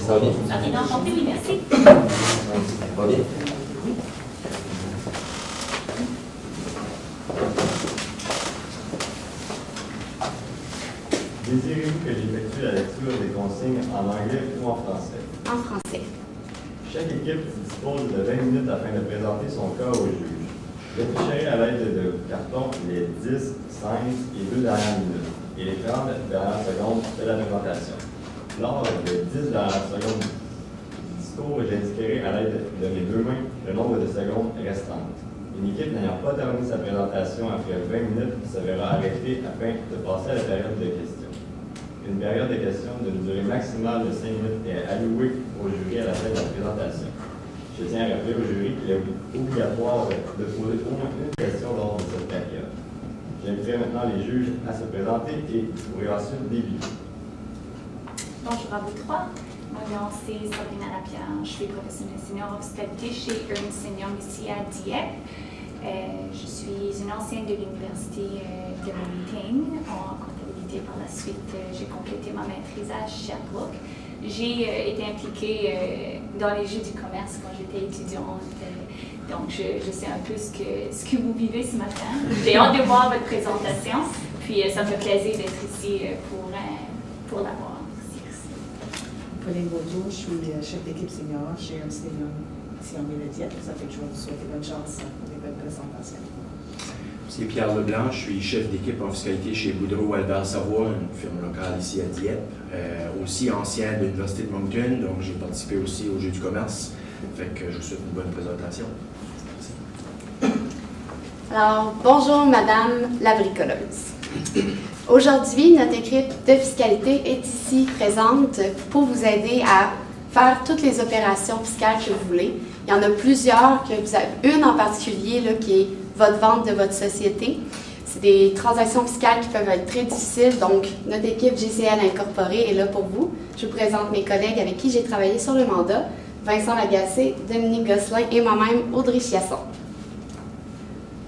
Ça va bien? Ça vient d'enchanter, oui, merci. Ça va bien? Désirez-vous que j'effectue la lecture des consignes en anglais ou en français? En français. Chaque équipe dispose de 20 minutes afin de présenter son cas au juge. J'afficherai à l'aide de carton les 10, 5 et 2 dernières minutes et les 30 dernières secondes de la présentation. Lors des 10 dernières secondes du discours, j'indiquerai à l'aide de mes deux mains le nombre de secondes restantes. Une équipe n'ayant pas terminé sa présentation après 20 minutes se verra arrêtée afin de passer à la période de questions. Une période de questions d'une durée maximale de 5 minutes est allouée au jury à la fin de la présentation. Je tiens à rappeler au jury qu'il est obligatoire de poser au moins une question lors de cette période. J'inviterai maintenant les juges à se présenter et vous pourrez ensuite débuter. Bonjour à vous trois. Mon nom c'est Sabrina Lapierre. Je suis professionnelle senior en fiscalité chez Ernst & Young ici à Dieppe. Je suis une ancienne de l'Université de Moncton en comptabilité. Par la suite, j'ai complété ma maîtrise à Sherbrooke. J'ai été impliquée dans les jeux du commerce quand j'étais étudiante. Donc, je sais un peu ce que vous vivez ce matin. J'ai hâte de voir votre présentation. Puis, ça me fait plaisir d'être ici pour l'avoir. Merci. Pauline Baudreau, je suis chef d'équipe senior chez Ernst & Young ici en Ville-de-Dieppe. Ça fait que je vais vous souhaiter bonne chance pour les bonnes présentations. C'est Pierre Leblanc, je suis chef d'équipe en fiscalité chez Boudreau Albert Savoie, une firme locale ici à Dieppe. Aussi ancien de l'Université de Moncton, donc j'ai participé aussi au jeu du commerce. Fait que je vous souhaite une bonne présentation. Merci. Alors, bonjour Madame la bricoleuse. Aujourd'hui, notre équipe de fiscalité est ici présente pour vous aider à faire toutes les opérations fiscales que vous voulez. Il y en a plusieurs, que vous avez une en particulier là, qui est votre vente de votre société. C'est des transactions fiscales qui peuvent être très difficiles, donc notre équipe GCL Incorporée est là pour vous. Je vous présente mes collègues avec qui j'ai travaillé sur le mandat, Vincent Lagacé, Dominique Gosselin et moi-même, Audrey Chiasson.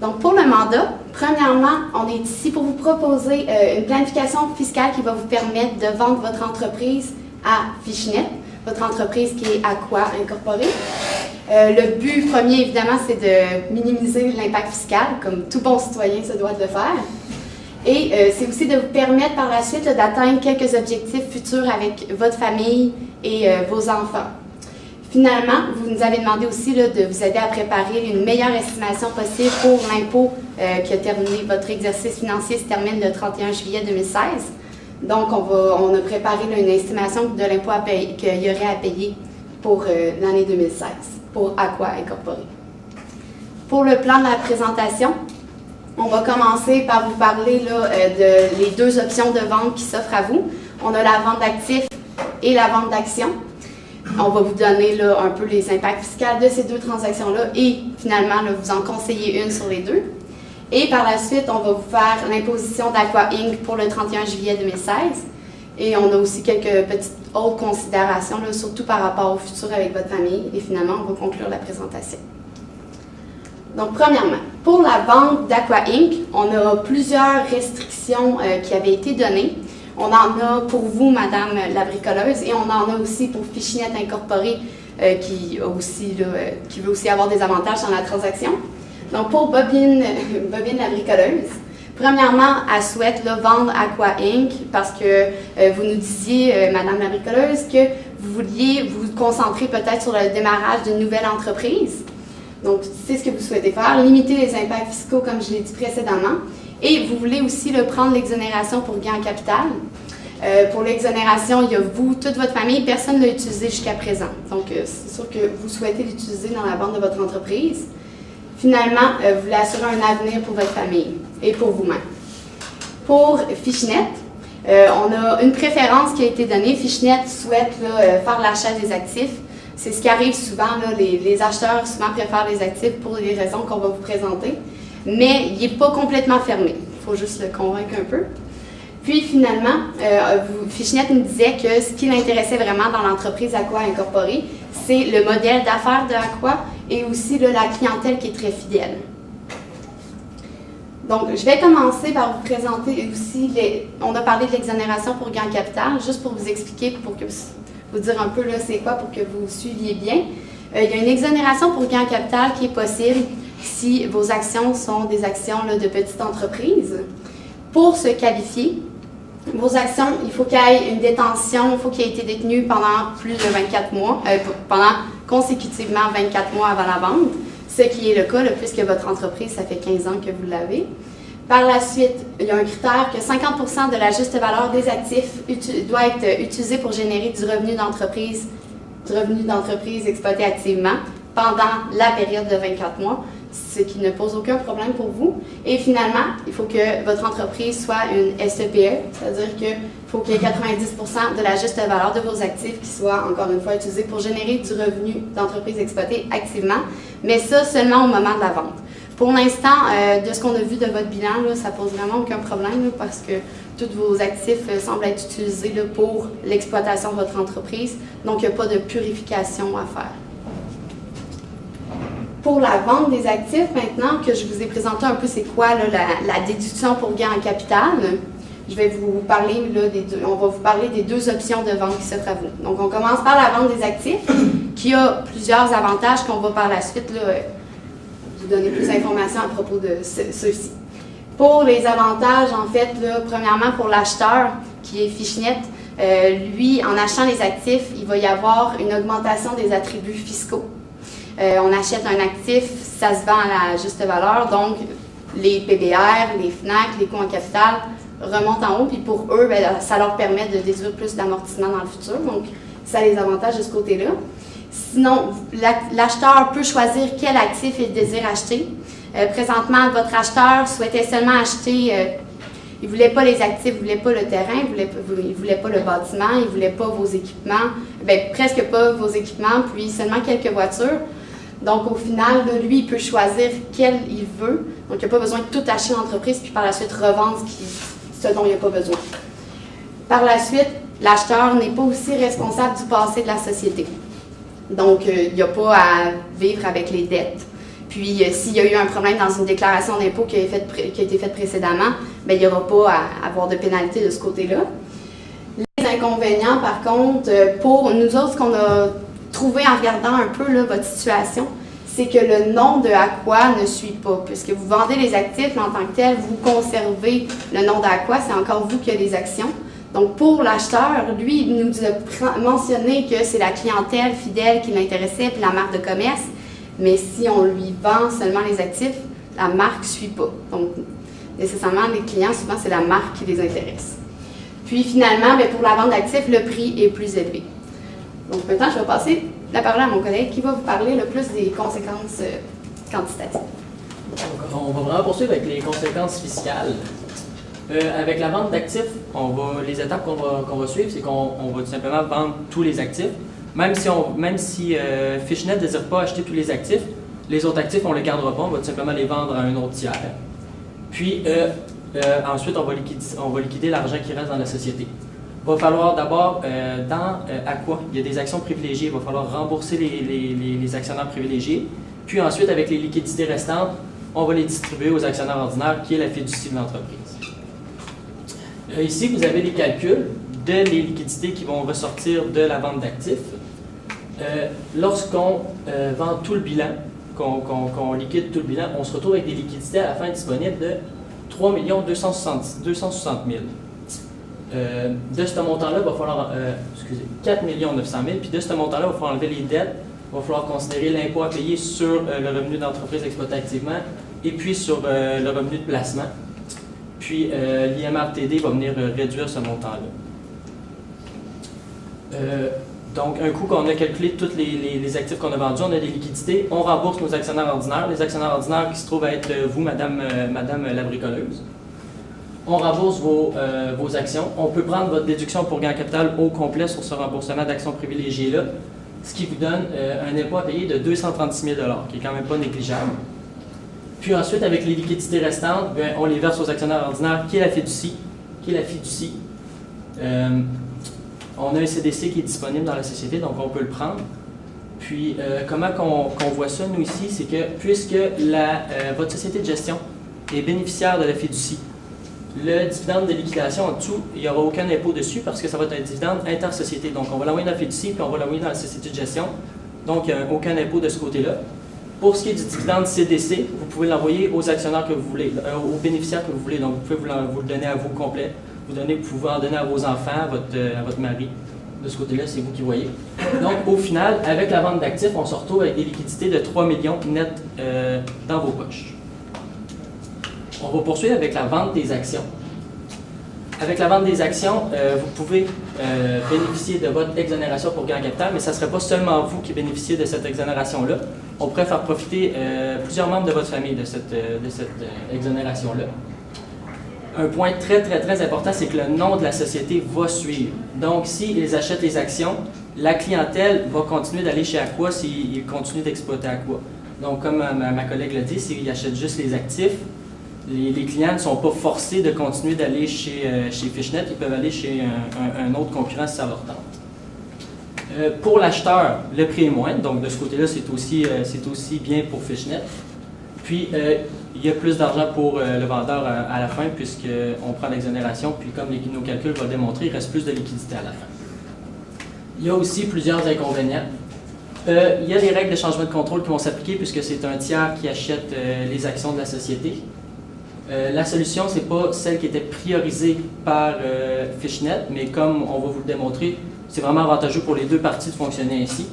Donc pour le mandat, premièrement, on est ici pour vous proposer une planification fiscale qui va vous permettre de vendre votre entreprise à Fishnet, votre entreprise qui est Aqua Incorporée. Le but premier, évidemment, c'est de minimiser l'impact fiscal, comme tout bon citoyen se doit de le faire. Et c'est aussi de vous permettre par la suite d'atteindre quelques objectifs futurs avec votre famille et vos enfants. Finalement, vous nous avez demandé aussi de vous aider à préparer une meilleure estimation possible pour l'impôt qui a terminé. Votre exercice financier se termine le 31 juillet 2016. Donc, on a préparé une estimation de l'impôt qu'il y aurait à payer pour l'année 2016. Pour Aqua Incorporée. Pour le plan de la présentation, on va commencer par vous parler là, de les deux options de vente qui s'offrent à vous. On a la vente d'actifs et la vente d'actions. On va vous donner là, un peu les impacts fiscaux de ces deux transactions-là et finalement là, vous en conseiller une sur les deux. Et par la suite, on va vous faire l'imposition d'Aqua Inc. pour le 31 juillet 2016. Et on a aussi quelques petites autres considérations, là, surtout par rapport au futur avec votre famille. Et finalement, on va conclure la présentation. Donc, premièrement, pour la vente d'Aqua Inc., on a plusieurs restrictions qui avaient été données. On en a pour vous, Madame la bricoleuse, et on en a aussi pour Fishnet Incorporée, qui veut aussi avoir des avantages dans la transaction. Donc, pour Bobine la bricoleuse, premièrement, elle souhaite là, vendre Aqua Inc. parce que vous nous disiez, Madame la bricoleuse, que vous vouliez vous concentrer peut-être sur le démarrage d'une nouvelle entreprise. Donc, c'est ce que vous souhaitez faire, limiter les impacts fiscaux, comme je l'ai dit précédemment. Et vous voulez aussi prendre l'exonération pour gain en capital. Pour l'exonération, il y a vous, toute votre famille, personne ne l'a utilisé jusqu'à présent. Donc, c'est sûr que vous souhaitez l'utiliser dans la vente de votre entreprise. Finalement, vous voulez assurer un avenir pour votre famille et pour vous-même. Pour Fishnet, on a une préférence qui a été donnée. Fishnet souhaite faire l'achat des actifs. C'est ce qui arrive souvent. Là, les acheteurs souvent préfèrent les actifs pour les raisons qu'on va vous présenter. Mais il n'est pas complètement fermé. Il faut juste le convaincre un peu. Puis finalement, Fishnet nous disait que ce qui l'intéressait vraiment dans l'entreprise Aqua Incorporée, c'est le modèle d'affaires de Aqua et aussi la clientèle qui est très fidèle. Donc, je vais commencer par vous présenter aussi, on a parlé de l'exonération pour gain en capital, juste pour vous expliquer, pour que vous vous dire un peu là c'est quoi pour que vous suiviez bien. Il y a une exonération pour gain en capital qui est possible si vos actions sont des actions là, de petites entreprises. Pour se qualifier, vos actions, il faut qu'il y ait une détention, il faut qu'il ait été détenu pendant plus de 24 mois, pendant consécutivement 24 mois avant la vente, ce qui est le cas là, puisque votre entreprise, ça fait 15 ans que vous l'avez. Par la suite, il y a un critère que 50% de la juste valeur des actifs doit être utilisé pour générer du revenu d'entreprise exploité activement pendant la période de 24 mois, ce qui ne pose aucun problème pour vous. Et finalement, il faut que votre entreprise soit une SEPE, c'est-à-dire qu'il faut qu'il y ait 90% de la juste valeur de vos actifs qui soit, encore une fois, utilisé pour générer du revenu d'entreprise exploité activement, mais ça seulement au moment de la vente. Pour l'instant, de ce qu'on a vu de votre bilan, là, ça pose vraiment aucun problème là, parce que tous vos actifs semblent être utilisés là, pour l'exploitation de votre entreprise, donc il n'y a pas de purification à faire. Pour la vente des actifs, maintenant que je vous ai présenté un peu c'est quoi là, la déduction pour gain en capital, je vais vous parler là, on va vous parler des deux options de vente qui s'offrent à vous. Donc on commence par la vente des actifs, qui a plusieurs avantages qu'on va par la suite là, vous donner plus d'informations à propos de ceux-ci. Pour les avantages, en fait, là, premièrement pour l'acheteur, qui est Fishnet, lui, en achetant les actifs, il va y avoir une augmentation des attributs fiscaux. On achète un actif, ça se vend à la juste valeur, donc les PBR, les FNAC, les coûts en capital remontent en haut, puis pour eux, bien, ça leur permet de déduire plus d'amortissement dans le futur, donc ça a les avantages de ce côté-là. Sinon, l'acheteur peut choisir quel actif il désire acheter. Présentement, votre acheteur souhaitait seulement acheter, il ne voulait pas les actifs, il ne voulait pas le terrain, il ne voulait pas le bâtiment, il ne voulait pas vos équipements, bien, presque pas vos équipements, puis seulement quelques voitures. Donc, au final, là, lui, il peut choisir quel il veut. Donc, il n'a pas besoin de tout acheter en entreprise, puis par la suite revendre ce dont il n'a pas besoin. Par la suite, l'acheteur n'est pas aussi responsable du passé de la société. Donc, il n'y a pas à vivre avec les dettes. Puis, s'il y a eu un problème dans une déclaration d'impôt qui a été faite précédemment, bien, il n'y aura pas à avoir de pénalité de ce côté-là. Les inconvénients, par contre, pour nous autres, ce qu'on a trouvé en regardant un peu là, votre situation, c'est que le nom de Aqua ne suit pas. Puisque vous vendez les actifs, mais en tant que tel, vous conservez le nom d'Aqua, c'est encore vous qui avez les actions. Donc, pour l'acheteur, lui, il nous a mentionné que c'est la clientèle fidèle qui l'intéressait, puis la marque de commerce. Mais si on lui vend seulement les actifs, la marque ne suit pas. Donc, nécessairement, les clients, souvent, c'est la marque qui les intéresse. Puis, finalement, bien, pour la vente d'actifs, le prix est plus élevé. Donc, maintenant, je vais passer la parole à mon collègue qui va vous parler le plus des conséquences quantitatives. On va vraiment poursuivre avec les conséquences fiscales. Avec la vente d'actifs, les étapes qu'on va suivre, c'est qu'on va tout simplement vendre tous les actifs. Même si Fishnet ne désire pas acheter tous les actifs, les autres actifs, on ne les gardera pas, on va tout simplement les vendre à un autre tiers. Puis ensuite, on va liquider l'argent qui reste dans la société. Il va falloir d'abord, dans Aqua, il y a des actions privilégiées, il va falloir rembourser les actionnaires privilégiés. Puis ensuite, avec les liquidités restantes, on va les distribuer aux actionnaires ordinaires, qui est la fiducie de l'entreprise. Ici, vous avez les calculs de les liquidités qui vont ressortir de la vente d'actifs. Lorsqu'on vend tout le bilan, qu'on liquide tout le bilan, on se retrouve avec des liquidités à la fin disponibles de 3 260 000. De ce montant-là, il va falloir, 4 900 000, puis de ce montant-là, il va falloir enlever les dettes, il va falloir considérer l'impôt à payer sur le revenu d'entreprise exploitée activement et puis sur le revenu de placement. Puis l'IMRTD va venir réduire ce montant-là. Donc, un coup qu'on a calculé tous les actifs qu'on a vendus, on a des liquidités, on rembourse nos actionnaires ordinaires, les actionnaires ordinaires qui se trouvent à être vous, madame la bricoleuse. On rembourse vos actions. On peut prendre votre déduction pour gain en capital au complet sur ce remboursement d'actions privilégiées-là, ce qui vous donne un impôt à payer de 236 000 $, qui est quand même pas négligeable. Puis ensuite, avec les liquidités restantes, bien, on les verse aux actionnaires ordinaires, qui est la fiducie. On a un CDC qui est disponible dans la société, donc on peut le prendre. Puis, comment qu'on voit ça, nous, ici, c'est que puisque votre société de gestion est bénéficiaire de la fiducie, Le dividende de liquidation en dessous, il n'y aura aucun impôt dessus parce que ça va être un dividende intersociété. Donc, on va l'envoyer dans la fiducie puis on va l'envoyer dans la société de gestion. Donc, il n'y a aucun impôt de ce côté-là. Pour ce qui est du dividende CDC, vous pouvez l'envoyer aux actionnaires que vous voulez, aux bénéficiaires que vous voulez. Donc, vous pouvez vous le donner à vous complet. Vous pouvez en donner à vos enfants, à votre mari. De ce côté-là, c'est vous qui voyez. Donc, au final, avec la vente d'actifs, on se retrouve avec des liquidités de 3 millions net dans vos poches. On va poursuivre avec la vente des actions. Avec la vente des actions, vous pouvez bénéficier de votre exonération pour gain en capital, mais ça ne serait pas seulement vous qui bénéficiez de cette exonération-là. On pourrait faire profiter plusieurs membres de votre famille de cette exonération-là. Un point très, très, très important, c'est que le nom de la société va suivre. Donc, s'ils achètent les actions, la clientèle va continuer d'aller chez Aqua s'ils continuent d'exploiter Aqua. Donc, comme ma collègue l'a dit, s'ils achètent juste les actifs, les clients ne sont pas forcés de continuer d'aller chez Fishnet. Ils peuvent aller chez un autre concurrent si ça leur tente. Pour l'acheteur, le prix est moindre. Donc, de ce côté-là, c'est aussi bien pour Fishnet. Puis, il y a plus d'argent pour le vendeur à la fin puisqu'on prend l'exonération. Puis, comme nos calculs vont démontrer, il reste plus de liquidité à la fin. Il y a aussi plusieurs inconvénients. Il y a des règles de changement de contrôle qui vont s'appliquer puisque c'est un tiers qui achète les actions de la société. La solution, ce n'est pas celle qui était priorisée par Fishnet, mais comme on va vous le démontrer, c'est vraiment avantageux pour les deux parties de fonctionner ainsi.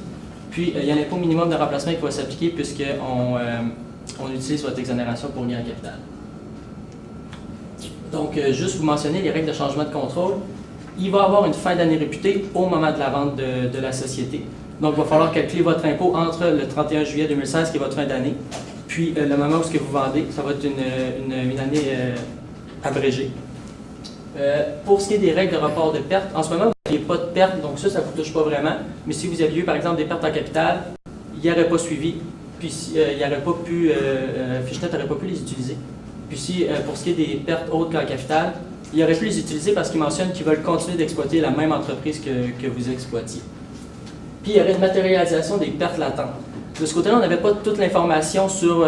Puis, il y a l'impôt minimum de remplacement qui va s'appliquer puisqu'on utilise votre exonération pour gain en capital. Donc, juste vous mentionner les règles de changement de contrôle. Il va y avoir une fin d'année réputée au moment de la vente de la société. Donc, il va falloir calculer votre impôt entre le 31 juillet 2016, qui est votre fin d'année, puis le moment où ce que vous vendez, ça va être une année abrégée. Pour ce qui est des règles de report de perte, en ce moment, vous n'avez pas de perte, donc ça ne vous touche pas vraiment. Mais si vous aviez eu, par exemple, des pertes en capital, il n'y aurait pas suivi, puis il n'aurait pas pu, Fishnet n'aurait pas pu les utiliser. Puis si, pour ce qui est des pertes autres qu'en capital, il aurait pu les utiliser parce qu'ils mentionnent qu'ils veulent continuer d'exploiter la même entreprise que vous exploitiez. Puis il y aurait une matérialisation des pertes latentes. De ce côté-là, on n'avait pas toute l'information sur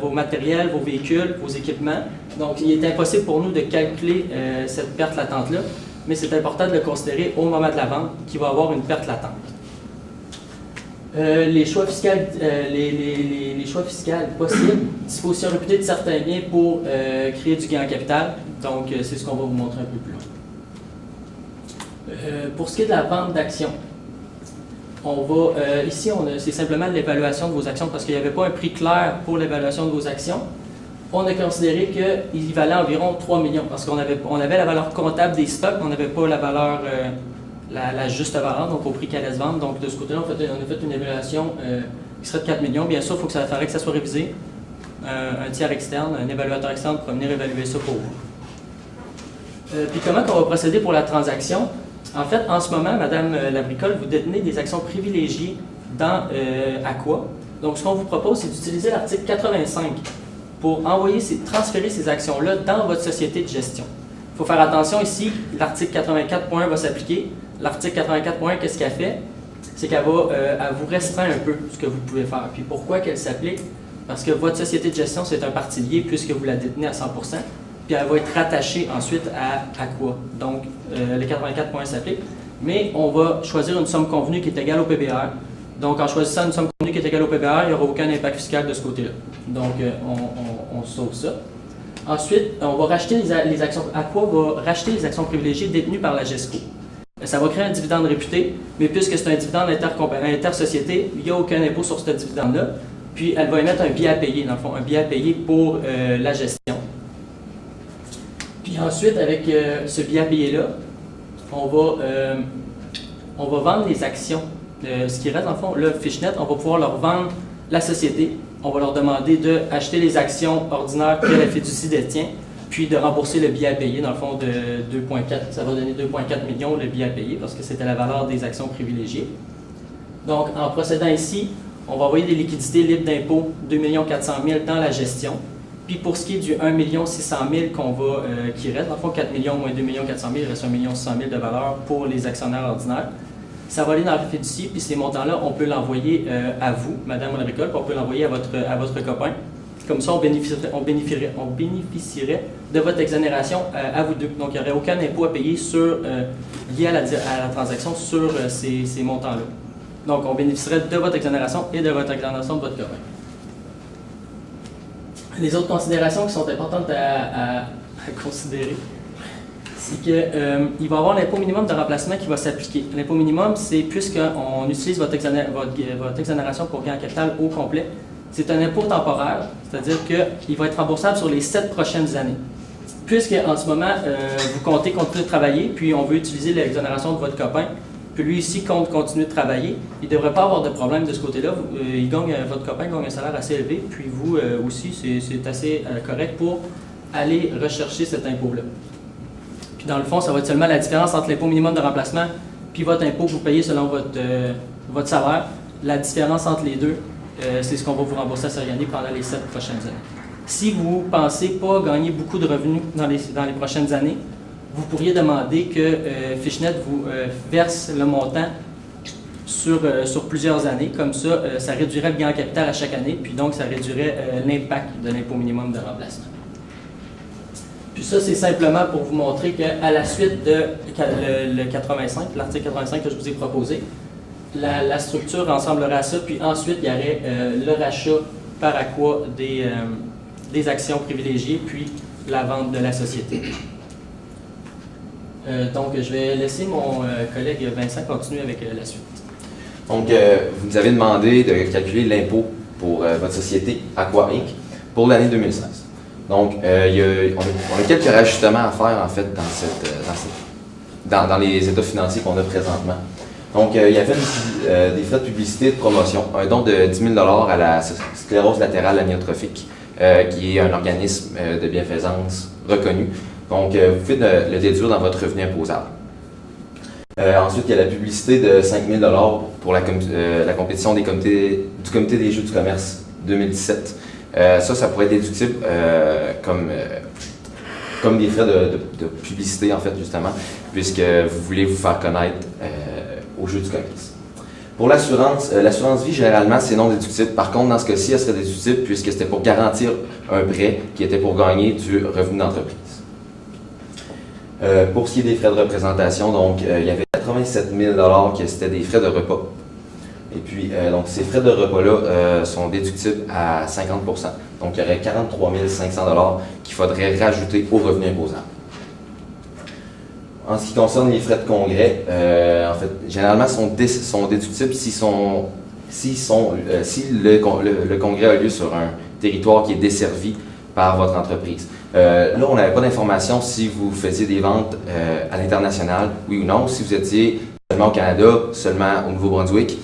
vos matériels, vos véhicules, vos équipements. Donc, il est impossible pour nous de calculer cette perte latente-là, mais c'est important de le considérer au moment de la vente qu'il va y avoir une perte latente. Les choix fiscaux possibles, disposition réputée de certains biens pour créer du gain en capital. Donc, c'est ce qu'on va vous montrer un peu plus loin. Pour ce qui est de la vente d'actions, ici, c'est simplement l'évaluation de vos actions parce qu'il n'y avait pas un prix clair pour l'évaluation de vos actions. On a considéré qu'il valait environ 3 millions parce qu'on avait la valeur comptable des stocks, on n'avait pas la valeur, la juste valeur, donc au prix qu'elle allait se vendre. Donc de ce côté-là, on a fait une évaluation qui serait de 4 millions. Bien sûr, il faudrait que ça soit révisé. Un tiers externe, un évaluateur externe pour venir évaluer ça pour vous. Puis comment on va procéder pour la transaction? En fait, en ce moment, Madame Labricole, vous détenez des actions privilégiées dans Aqua. Donc, ce qu'on vous propose, c'est d'utiliser l'article 85 pour transférer ces actions-là dans votre société de gestion. Il faut faire attention ici, l'article 84.1 va s'appliquer. L'article 84.1, qu'est-ce qu'elle fait? C'est qu'elle elle vous restreint un peu ce que vous pouvez faire. Puis pourquoi qu'elle s'applique? Parce que votre société de gestion, c'est un parti lié puisque vous la détenez à 100%. Puis elle va être rattachée ensuite à Aqua. Donc, le 84 points s'applique. Mais on va choisir une somme convenue qui est égale au PBR. Donc, en choisissant une somme convenue qui est égale au PBR, il n'y aura aucun impact fiscal de ce côté-là. Donc, on sauve ça. Ensuite, on va racheter les actions. Aqua va racheter les actions privilégiées détenues par la GESCO. Ça va créer un dividende réputé, mais puisque c'est un dividende intersociété, il n'y a aucun impôt sur ce dividende-là. Puis, elle va émettre un billet à payer, dans le fond, un billet à payer pour la gestion. Puis ensuite, avec ce billet à payer-là, on va vendre les actions. Ce qui reste, dans le fond, là, Fishnet, on va pouvoir leur vendre la société. On va leur demander d'acheter les actions ordinaires que la fiducie détient, puis de rembourser le billet à payer, dans le fond, de 2,4. Ça va donner 2,4 millions le billet à payer parce que c'était la valeur des actions privilégiées. Donc, en procédant ici, on va envoyer des liquidités libres d'impôt, 2 400 000 dans la gestion. Puis pour ce qui est du 1 600 000 qui reste, dans le fond, 4 millions moins 2 400 000, il reste 1 600 000 de valeur pour les actionnaires ordinaires. Ça va aller dans la fiducie, puis ces montants-là, on peut l'envoyer à vous, Madame Labricole, puis on peut l'envoyer à votre copain. Comme ça, on bénéficierait de votre exonération à vous deux. Donc, il n'y aurait aucun impôt à payer lié à la transaction sur ces montants-là. Donc, on bénéficierait de votre exonération et de votre exonération de votre copain. Les autres considérations qui sont importantes à considérer, c'est qu'il va y avoir l'impôt minimum de remplacement qui va s'appliquer. L'impôt minimum, c'est puisqu'on utilise votre exonération pour gain en capital au complet, c'est un impôt temporaire, c'est-à-dire qu'il va être remboursable sur les 7 prochaines années. Puisque en ce moment, vous comptez continuer de travailler, puis on veut utiliser l'exonération de votre copain, puis lui ici compte continuer de travailler, il ne devrait pas avoir de problème de ce côté-là. Votre copain gagne un salaire assez élevé, puis vous aussi, c'est assez correct pour aller rechercher cet impôt-là. Puis dans le fond, ça va être seulement la différence entre l'impôt minimum de remplacement puis votre impôt que vous payez selon votre salaire. La différence entre les deux, c'est ce qu'on va vous rembourser à Seriani pendant les 7 prochaines années. Si vous ne pensez pas gagner beaucoup de revenus dans les prochaines années, vous pourriez demander que Fishnet vous verse le montant sur plusieurs années. Comme ça, ça réduirait le gain en capital à chaque année, puis donc ça réduirait l'impact de l'impôt minimum de remplacement. Puis ça, c'est simplement pour vous montrer qu'à la suite de l'article 85 que je vous ai proposé, la structure ressemblerait à ça, puis ensuite, il y aurait le rachat par Aqua des actions privilégiées, puis la vente de la société. Donc, je vais laisser mon collègue Vincent continuer avec la suite. Donc, vous nous avez demandé de calculer l'impôt pour votre société Aqua Inc. pour l'année 2016. Donc, on a quelques rajustements à faire, en fait, dans les états financiers qu'on a présentement. Donc, il y avait des frais de publicité et de promotion, un don de 10 000 à la sclérose latérale amyotrophique, qui est un organisme de bienfaisance reconnu. Donc, vous pouvez le déduire dans votre revenu imposable. Ensuite, il y a la publicité de 5 000 pour la compétition du Comité des Jeux du commerce 2017. Ça pourrait être déductible comme des frais de publicité, en fait, justement, puisque vous voulez vous faire connaître aux Jeux du commerce. Pour l'assurance vie, généralement, c'est non déductible. Par contre, dans ce cas-ci, elle serait déductible puisque c'était pour garantir un prêt qui était pour gagner du revenu d'entreprise. Pour ce qui est des frais de représentation, donc, il y avait 87 000 qui c'était des frais de repas. Et puis, donc, ces frais de repas-là sont déductibles à 50 %. Donc, il y aurait 43 500 qu'il faudrait rajouter au revenu imposable. En ce qui concerne les frais de congrès, en fait, généralement, sont déductibles si le congrès a lieu sur un territoire qui est desservi par votre entreprise. Là, on n'avait pas d'informations si vous faisiez des ventes à l'international, oui ou non, si vous étiez seulement au Canada, seulement au Nouveau-Brunswick.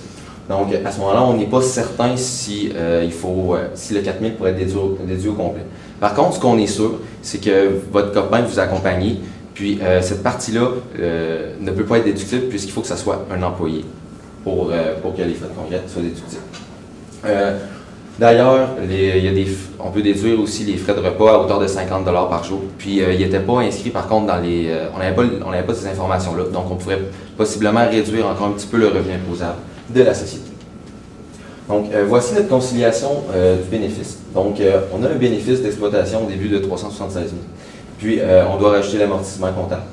Donc, à ce moment-là, on n'est pas certain si le 4 000 pourrait être déduit au complet. Par contre, ce qu'on est sûr, c'est que votre copain vous accompagne, puis cette partie-là ne peut pas être déductible puisqu'il faut que ce soit un employé pour que les frais de congrès soient déductibles. D'ailleurs, on peut déduire aussi les frais de repas à hauteur de 50 $ par jour. Puis, il n'était pas inscrit, par contre, on n'avait pas ces informations-là. Donc, on pourrait possiblement réduire encore un petit peu le revenu imposable de la société. Donc, voici notre conciliation du bénéfice. Donc, on a un bénéfice d'exploitation au début de 376 000. Puis, on doit rajouter l'amortissement comptable.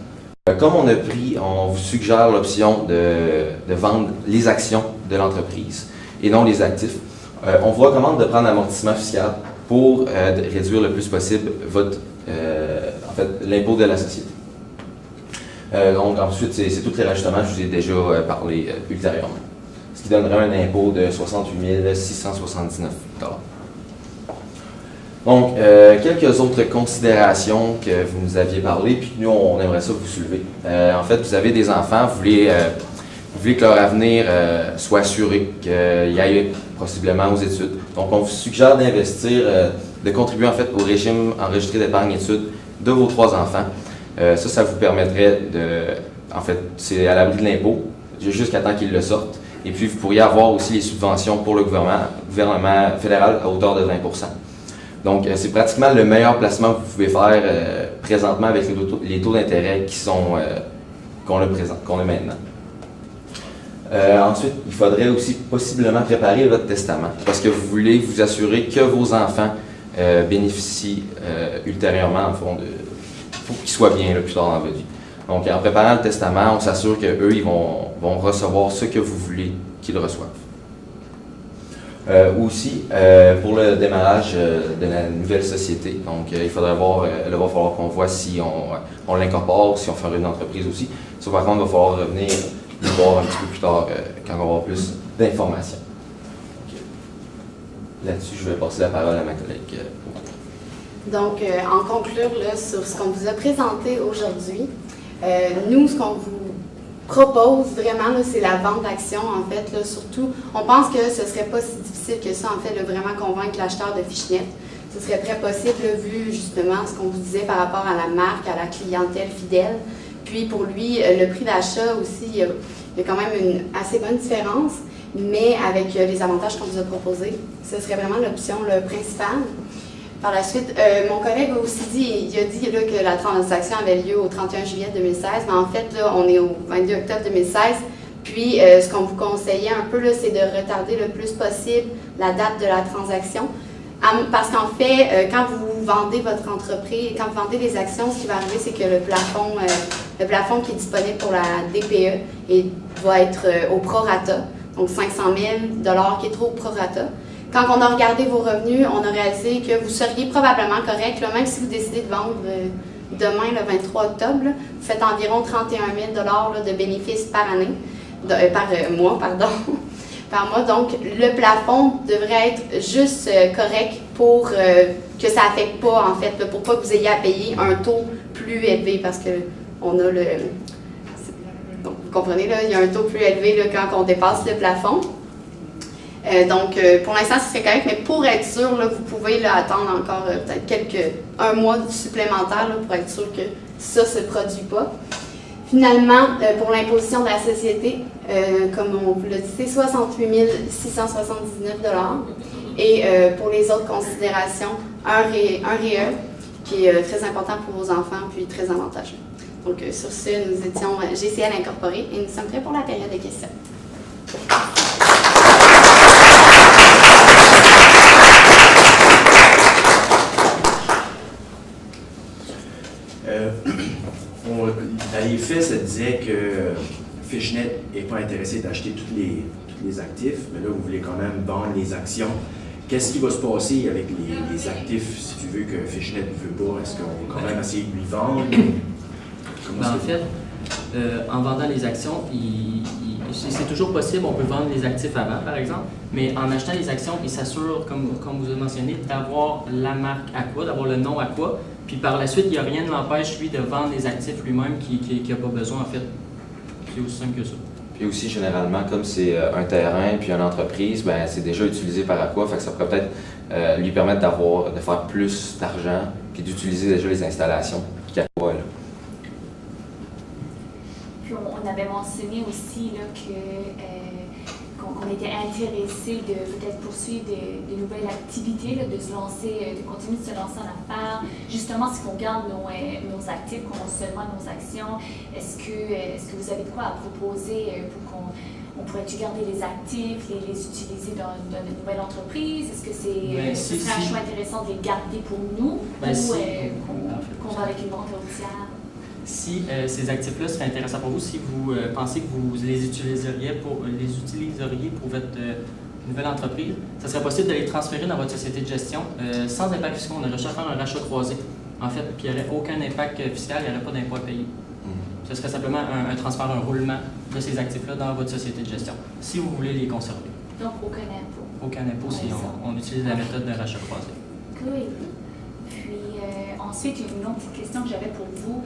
Comme on vous suggère l'option de vendre les actions de l'entreprise et non les actifs. On vous recommande de prendre l'amortissement fiscal pour réduire le plus possible l'impôt de la société. Donc ensuite, c'est tous les rajustements, je vous ai déjà parlé ultérieurement. Ce qui donnerait un impôt de 68 679 $. Donc, quelques autres considérations que vous nous aviez parlé, puis nous, on aimerait ça vous soulever. En fait, vous avez des enfants, vous voulez que leur avenir soit assuré, qu'ils aillent possiblement aux études. Donc, on vous suggère d'investir, de contribuer en fait au régime enregistré d'épargne études de vos 3 enfants. Ça vous permettrait c'est à l'abri de l'impôt, jusqu'à temps qu'ils le sortent. Et puis, vous pourriez avoir aussi les subventions pour le gouvernement fédéral à hauteur de 20 %. Donc, c'est pratiquement le meilleur placement que vous pouvez faire présentement avec les taux d'intérêt qu'on a maintenant. Ensuite, il faudrait aussi possiblement préparer votre testament parce que vous voulez vous assurer que vos enfants bénéficient ultérieurement, en fond, pour qu'ils soient bien là, plus tard dans votre vie. Donc, en préparant le testament, on s'assure qu'eux, ils vont recevoir ce que vous voulez qu'ils reçoivent. Aussi, pour le démarrage de la nouvelle société, donc il va falloir qu'on voit si on l'incorpore, si on fait une entreprise aussi. Ça, par contre, il va falloir revenir le voir un petit peu plus tard quand on va avoir plus d'informations. Là-dessus, je vais passer la parole à ma collègue. Donc, en conclure là, sur ce qu'on vous a présenté aujourd'hui, nous, ce qu'on vous propose vraiment, là, c'est la vente d'actions, en fait, là, surtout. On pense que ce ne serait pas si difficile que ça, en fait, de vraiment convaincre l'acheteur de Fishnet. Ce serait très possible, là, vu justement ce qu'on vous disait par rapport à la marque, à la clientèle fidèle. Puis pour lui, le prix d'achat aussi, il y a quand même une assez bonne différence, mais avec les avantages qu'on vous a proposés, ce serait vraiment l'option principale. Par la suite, mon collègue a aussi dit, il a dit là, que la transaction avait lieu au 31 juillet 2016, mais en fait, là, on est au 22 octobre 2016. Puis, ce qu'on vous conseillait un peu, là, c'est de retarder le plus possible la date de la transaction. Parce qu'en fait, quand vous vendez votre entreprise, quand vous vendez des actions, ce qui va arriver, c'est que le plafond qui est disponible pour la DPE va être au prorata, donc 500 000 $ qui est trop au prorata. Quand on a regardé vos revenus, on a réalisé que vous seriez probablement correct, là, même si vous décidez de vendre demain, le 23 octobre, là, vous faites environ 31 000 $ de bénéfices par année, par mois, pardon. Par mois. Donc, le plafond devrait être juste correct pour que ça n'affecte pas, en fait, là, pour pas que vous ayez à payer un taux plus élevé, parce que on a le... Donc, vous comprenez, là, il y a un taux plus élevé là, quand on dépasse le plafond. Donc, pour l'instant, ce serait correct, mais pour être sûr, là, vous pouvez là, attendre encore peut-être un mois supplémentaire là, pour être sûr que ça ne se produit pas. Finalement, pour l'imposition de la société, comme on vous l'a dit, c'est 68 679 $. Et pour les autres considérations, un REE, qui est très important pour vos enfants, puis très avantageux. Donc, sur ce, nous étions GCL Incorporé et nous sommes prêts pour la période de questions. Dans les faits, ça disait que Fishnet n'est pas intéressé d'acheter tous les actifs, mais là, vous voulez quand même vendre les actions. Qu'est-ce qui va se passer avec les actifs, si tu veux, que Fishnet ne veut pas? Est-ce qu'on va quand même essayer de lui vendre? En fait, en vendant les actions, c'est toujours possible, on peut vendre les actifs avant, par exemple, mais en achetant les actions, il s'assure, comme vous avez mentionné, d'avoir la marque Aqua, d'avoir le nom Aqua, puis par la suite, il n'y a rien qui l'empêche, lui, de vendre les actifs lui-même qui n'a pas besoin, en fait. C'est aussi simple que ça. Puis aussi, généralement, comme c'est un terrain puis une entreprise, ben c'est déjà utilisé par Aqua, fait que ça pourrait peut-être lui permettre de faire plus d'argent puis d'utiliser déjà les installations qu'Aqua là. Puis on avait mentionné aussi là, qu'on était intéressé de peut-être poursuivre de nouvelles activités, là, de continuer de se lancer en affaires. Justement, si on regarde nos actifs, qu'on seulement nos actions, est-ce que vous avez de quoi à proposer pour qu'on pourrait-tu garder les actifs, les utiliser dans une nouvelle entreprise? Est-ce que ce serait un choix intéressant de les garder pour nous ou qu'on va avec une vente routière? Si ces actifs-là seraient intéressants pour vous, si vous pensez que vous les utiliseriez pour votre nouvelle entreprise, ça serait possible de les transférer dans votre société de gestion sans impact fiscal. On aurait juste à faire un rachat croisé, en fait, puis il n'y aurait aucun impact fiscal, il n'y aurait pas d'impôt à payer. Ce serait simplement un transfert, un roulement de ces actifs-là dans votre société de gestion, si vous voulez les conserver. Donc, aucun impôt. Aucun impôt si on utilise la méthode de rachat croisé. Cool. Ensuite, une autre petite question que j'avais pour vous.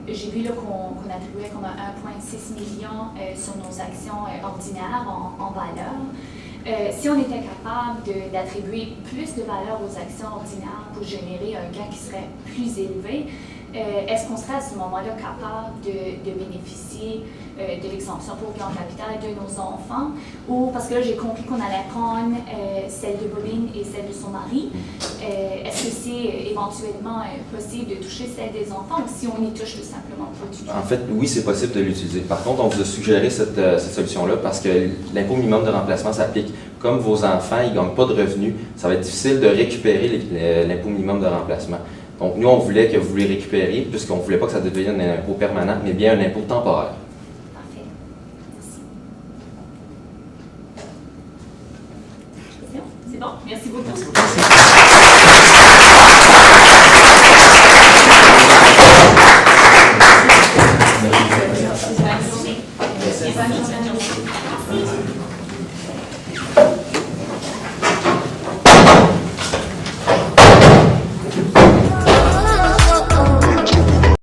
J'ai vu qu'on attribuait comme 1,6 million sur nos actions ordinaires en valeur. Si on était capable d'attribuer plus de valeur aux actions ordinaires pour générer un gain qui serait plus élevé, est-ce qu'on serait à ce moment-là capable de bénéficier de l'exemption pour gain en capital de nos enfants? Ou parce que là, j'ai compris qu'on allait prendre celle de Bobine et celle de son mari. Est-ce que c'est éventuellement possible de toucher celle des enfants ou si on y touche tout simplement pas du tout? En fait, oui, c'est possible de l'utiliser. Par contre, on vous a suggéré cette solution-là parce que l'impôt minimum de remplacement s'applique comme vos enfants, ils ne gagnent pas de revenus, ça va être difficile de récupérer l'impôt minimum de remplacement. Donc, nous, on voulait que vous les récupériez, puisqu'on ne voulait pas que ça devienne un impôt permanent, mais bien un impôt temporaire. Parfait. Merci. C'est bon? Merci beaucoup. Merci beaucoup.